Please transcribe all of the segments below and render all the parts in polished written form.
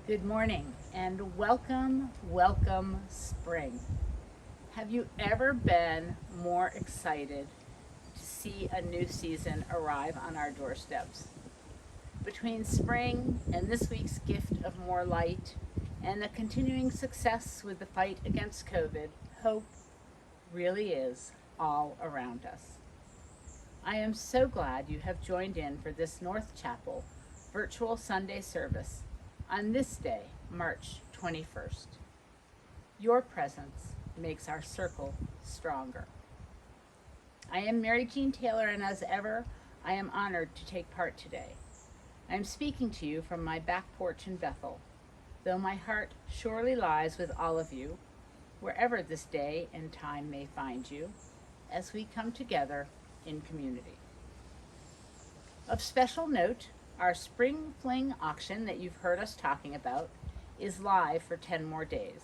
Good morning and welcome spring. Have you ever been more excited to see a new season arrive on our doorsteps? Between spring and this week's gift of more light and the continuing success with the fight against COVID, hope really is all around us. I am so glad you have joined in for this North Chapel virtual Sunday service on this day, March 21st. Your presence makes our circle stronger. I am Mary Jean Taylor, and as ever, I am honored to take part today. I am speaking to you from my back porch in Bethel, though my heart surely lies with all of you, wherever this day and time may find you, as we come together in community. Of special note, our Spring Fling auction that you've heard us talking about is live for 10 more days.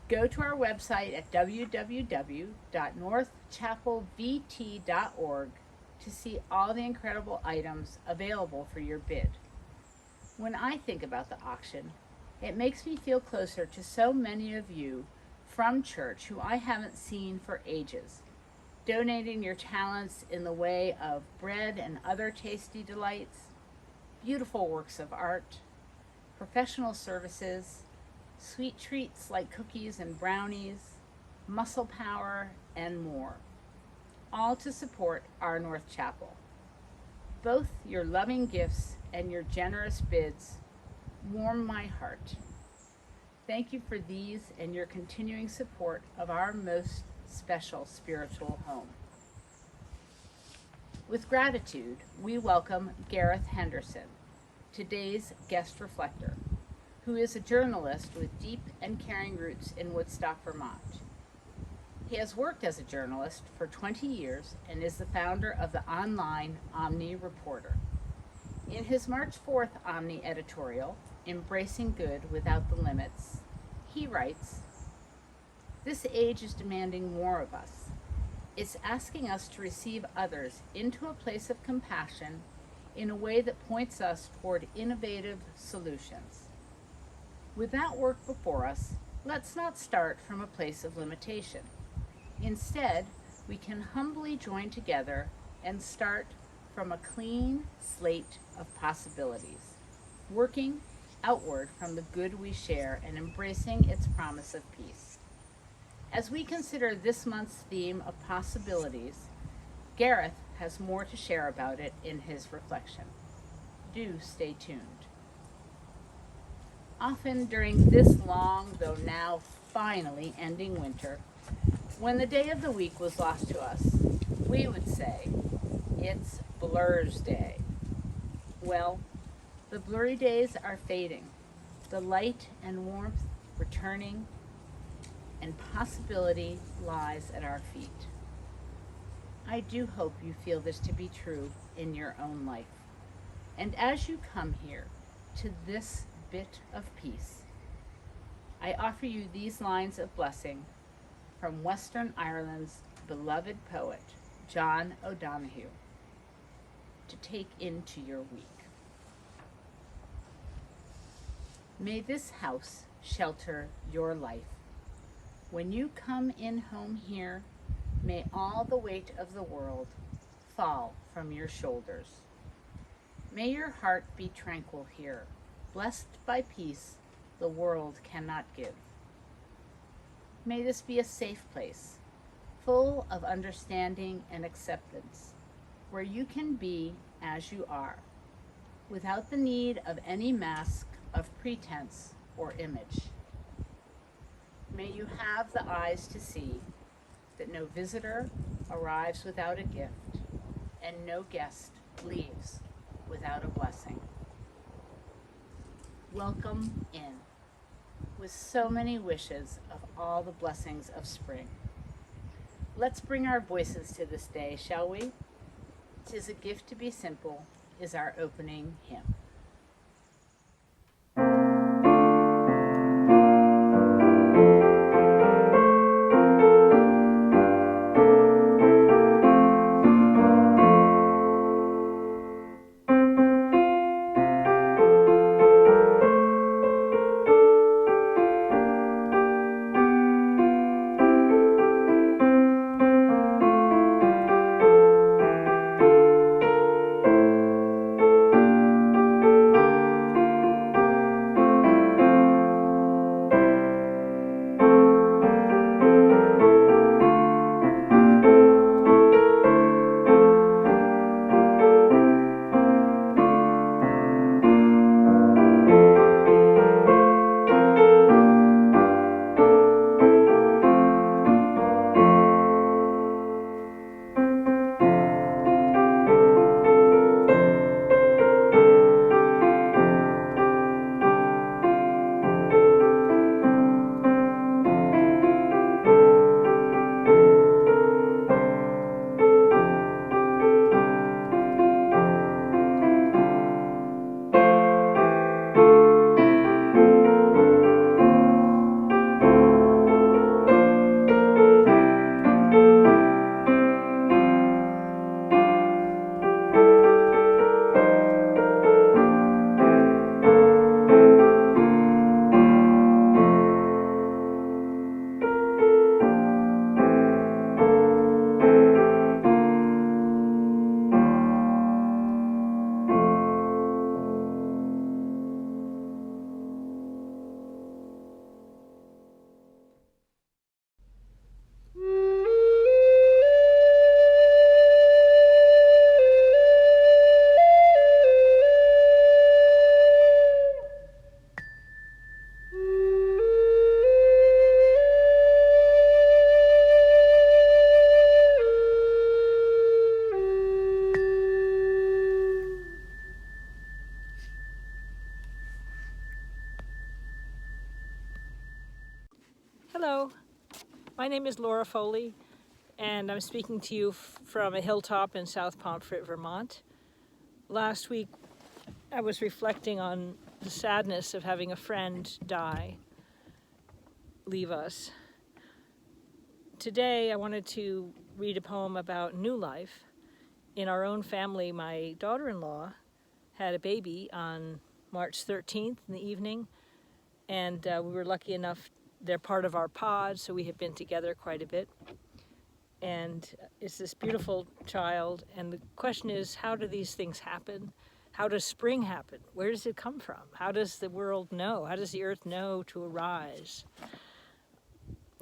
Go to our website at www.northchapelvt.org to see all the incredible items available for your bid. When I think about the auction, it makes me feel closer to so many of you from church who I haven't seen for ages, donating your talents in the way of bread and other tasty delights, beautiful works of art, professional services, sweet treats like cookies and brownies, muscle power, and more, all to support our North Chapel. Both your loving gifts and your generous bids warm my heart. Thank you for these and your continuing support of our most special spiritual home. With gratitude, we welcome Gareth Henderson, today's guest reflector, who is a journalist with deep and caring roots in Woodstock, Vermont. He has worked as a journalist for 20 years and is the founder of the online Omni Reporter. In his March 4th Omni editorial, Embracing Good Without the Limits, he writes, "This age is demanding more of us. It's asking us to receive others into a place of compassion in a way that points us toward innovative solutions. With that work before us, let's not start from a place of limitation. Instead, we can humbly join together and start from a clean slate of possibilities, working outward from the good we share and embracing its promise of peace." As we consider this month's theme of possibilities, Gareth has more to share about it in his reflection. Do stay tuned. Often during this long, though now finally ending winter, when the day of the week was lost to us, we would say, "It's Blur's Day." Well, the blurry days are fading, the light and warmth returning, and possibility lies at our feet. I do hope you feel this to be true in your own life. And as you come here to this bit of peace, I offer you these lines of blessing from Western Ireland's beloved poet, John O'Donoghue, to take into your week. May this house shelter your life. When you come in home here, may all the weight of the world fall from your shoulders. May your heart be tranquil here, blessed by peace the world cannot give. May this be a safe place, full of understanding and acceptance, where you can be as you are, without the need of any mask of pretense or image. May you have the eyes to see that no visitor arrives without a gift, and no guest leaves without a blessing. Welcome in, with so many wishes of all the blessings of spring. Let's bring our voices to this day, shall we? "'Tis a gift to be simple" is our opening hymn. My name is Laura Foley, and I'm speaking to you from a hilltop in South Pomfret, Vermont. Last week, I was reflecting on the sadness of having a friend leave us. Today, I wanted to read a poem about new life. In our own family, my daughter-in-law had a baby on March 13th in the evening, and we were lucky enough, they're part of our pod, so we have been together quite a bit. And it's this beautiful child, and the question is, how do these things happen? How does spring happen? Where does it come from? How does the world know? How does the earth know to arise?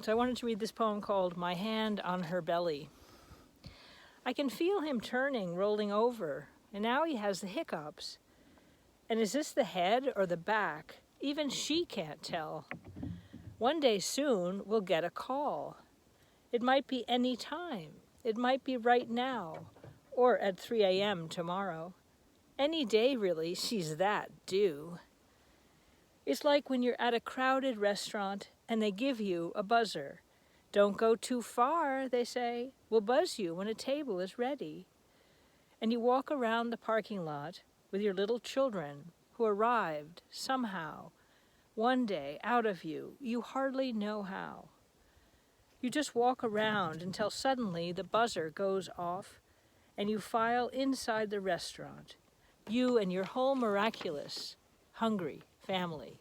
So I wanted to read this poem called My Hand on Her Belly. I can feel him turning, rolling over, and now he has the hiccups. And is this the head or the back? Even she can't tell. One day soon we'll get a call. It might be any time. It might be right now, or at 3 a.m. tomorrow. Any day, really, she's that due. It's like when you're at a crowded restaurant and they give you a buzzer. Don't go too far, they say. We'll buzz you when a table is ready. And you walk around the parking lot with your little children who arrived somehow, one day, out of you. You hardly know how. You just walk around until suddenly the buzzer goes off and you file inside the restaurant, you and your whole miraculous, hungry family.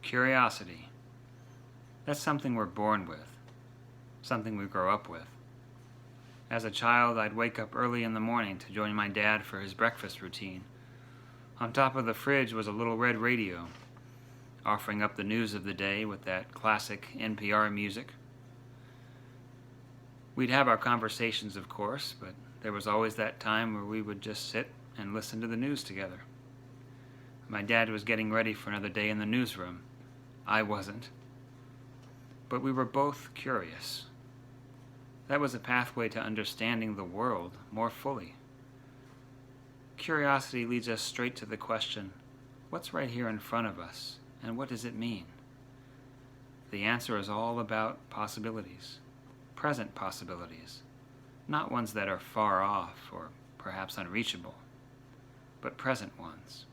Curiosity. That's something we're born with, something we grow up with. As a child, I'd wake up early in the morning to join my dad for his breakfast routine. On top of the fridge was a little red radio. offering up the news of the day with that classic NPR music. We'd have our conversations, of course, but there was always that time where we would just sit and listen to the news together. My dad was getting ready for another day in the newsroom. I wasn't. But we were both curious. That was a pathway to understanding the world more fully. Curiosity leads us straight to the question, what's right here in front of us, and what does it mean? The answer is all about possibilities, present possibilities, not ones that are far off or perhaps unreachable, but present ones.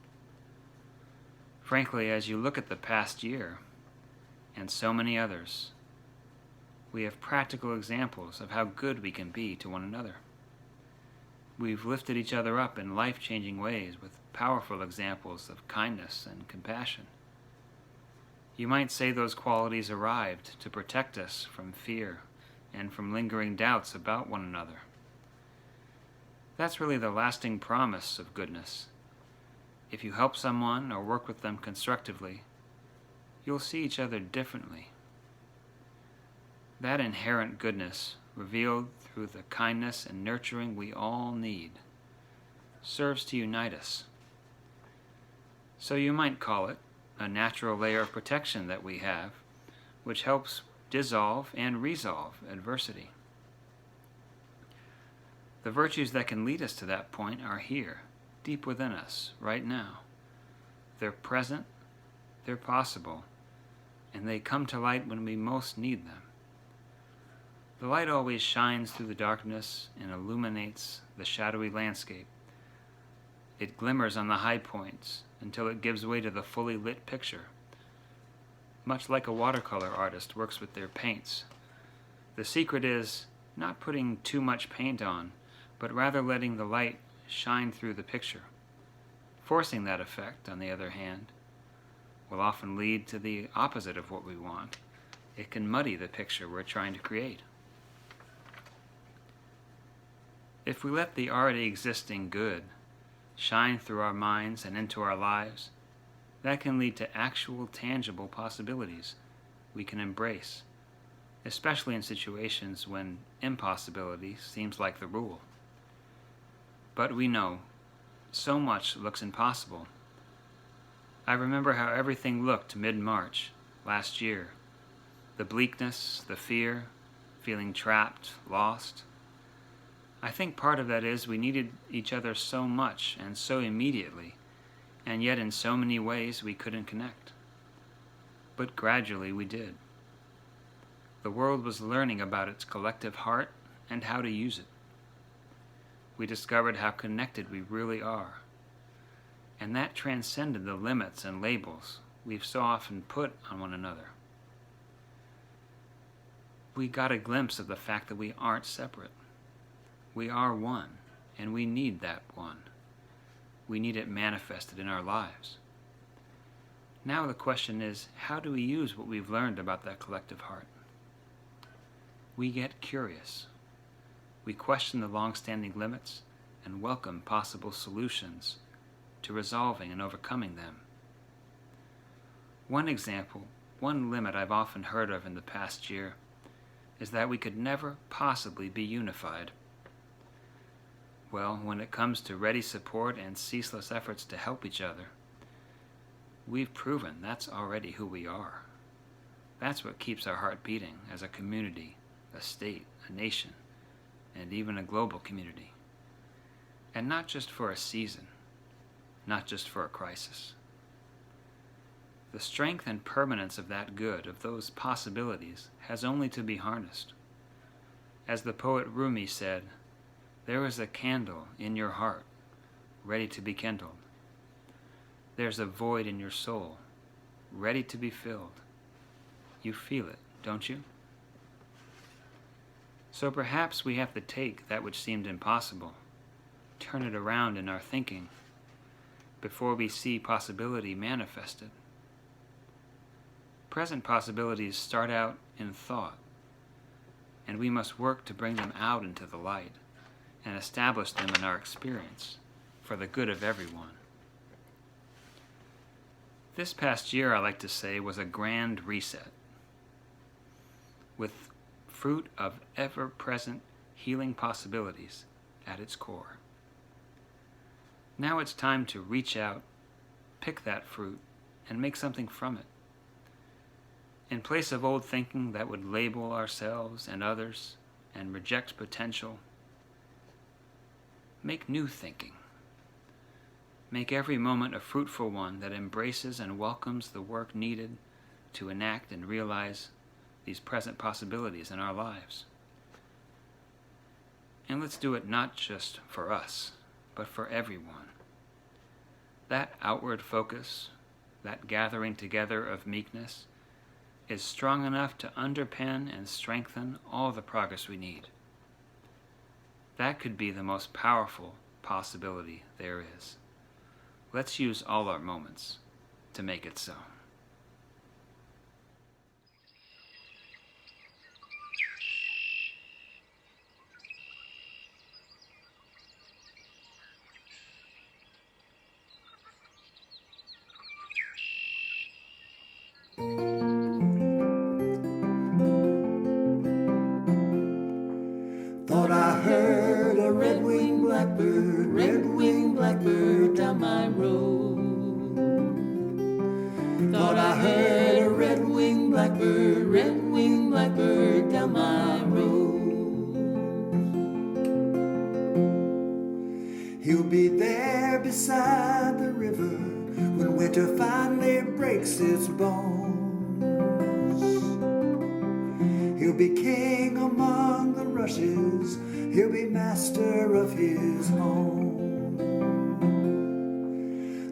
Frankly, as you look at the past year, and so many others, we have practical examples of how good we can be to one another. We've lifted each other up in life-changing ways with powerful examples of kindness and compassion. You might say those qualities arrived to protect us from fear and from lingering doubts about one another. That's really the lasting promise of goodness. If you help someone or work with them constructively, you'll see each other differently. That inherent goodness, revealed through the kindness and nurturing we all need, serves to unite us. So you might call it a natural layer of protection that we have, which helps dissolve and resolve adversity. The virtues that can lead us to that point are here, deep within us, right now. They're present, they're possible, and they come to light when we most need them. The light always shines through the darkness and illuminates the shadowy landscape. It glimmers on the high points until it gives way to the fully lit picture. Much like a watercolor artist works with their paints. The secret is not putting too much paint on, but rather letting the light shine through the picture. Forcing that effect, on the other hand, will often lead to the opposite of what we want. It can muddy the picture we're trying to create. If we let the already existing good shine through our minds and into our lives, that can lead to actual tangible possibilities we can embrace, especially in situations when impossibility seems like the rule. But we know so much looks impossible. I remember how everything looked mid-March last year. The bleakness, the fear, feeling trapped, lost. I think part of that is we needed each other so much and so immediately, and yet in so many ways we couldn't connect. But gradually we did. The world was learning about its collective heart and how to use it. We discovered how connected we really are, and that transcended the limits and labels we've so often put on one another. We got a glimpse of the fact that we aren't separate. We are one, and we need that one. We need it manifested in our lives. Now the question is, how do we use what we've learned about that collective heart? We get curious. We question the long-standing limits and welcome possible solutions to resolving and overcoming them. One example, one limit I've often heard of in the past year, is that we could never possibly be unified. Well, when it comes to ready support and ceaseless efforts to help each other, we've proven that's already who we are. That's what keeps our heart beating as a community, a state, a nation, and even a global community. And not just for a season, not just for a crisis. The strength and permanence of that good, of those possibilities, has only to be harnessed. As the poet Rumi said, "There is a candle in your heart, ready to be kindled. There's a void in your soul, ready to be filled. You feel it, don't you?" So perhaps we have to take that which seemed impossible, turn it around in our thinking, before we see possibility manifested. Present possibilities start out in thought, and we must work to bring them out into the light and establish them in our experience for the good of everyone. This past year, I like to say, was a grand reset, with fruit of ever-present healing possibilities at its core. Now it's time to reach out, pick that fruit, and make something from it. In place of old thinking that would label ourselves and others and reject potential, make new thinking. Make every moment a fruitful one that embraces and welcomes the work needed to enact and realize these present possibilities in our lives. And let's do it not just for us, but for everyone. That outward focus, that gathering together of meekness, is strong enough to underpin and strengthen all the progress we need. That could be the most powerful possibility there is. Let's use all our moments to make it so. Thought I heard a red-winged blackbird down my road. Thought I heard a red-winged blackbird down my road. He'll be there beside the river when winter finally breaks its bones. He'll be king among the rushes, he'll be master of his home.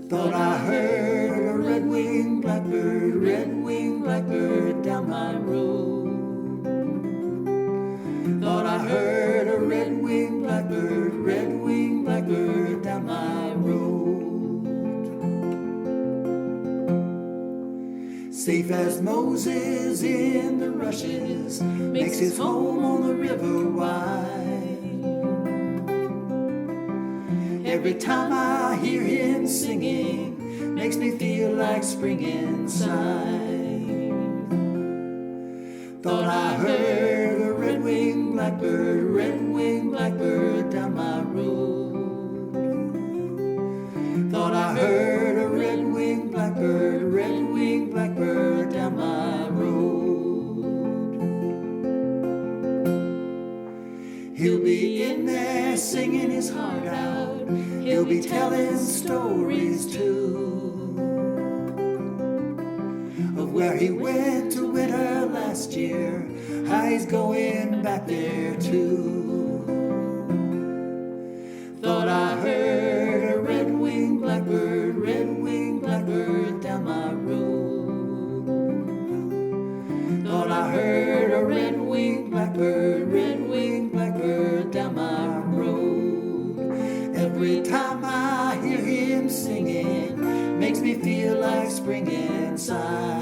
Thought I heard a red-winged blackbird down my road. Thought I heard a red-winged blackbird down my road. Safe as Moses in the rushes, makes his home on the river wide. Every time I hear him singing, makes me feel like spring inside. Thought I heard a red-winged blackbird down my road. Thought I heard a red-winged blackbird down my road. He'll be in there singing his heart out, he'll be telling stories too, of where he went to winter last year, how he's going back there too. Thought I heard a red-winged blackbird down my road. Thought I heard a red-winged blackbird down my road. Every time I hear him singing, makes me feel like spring inside.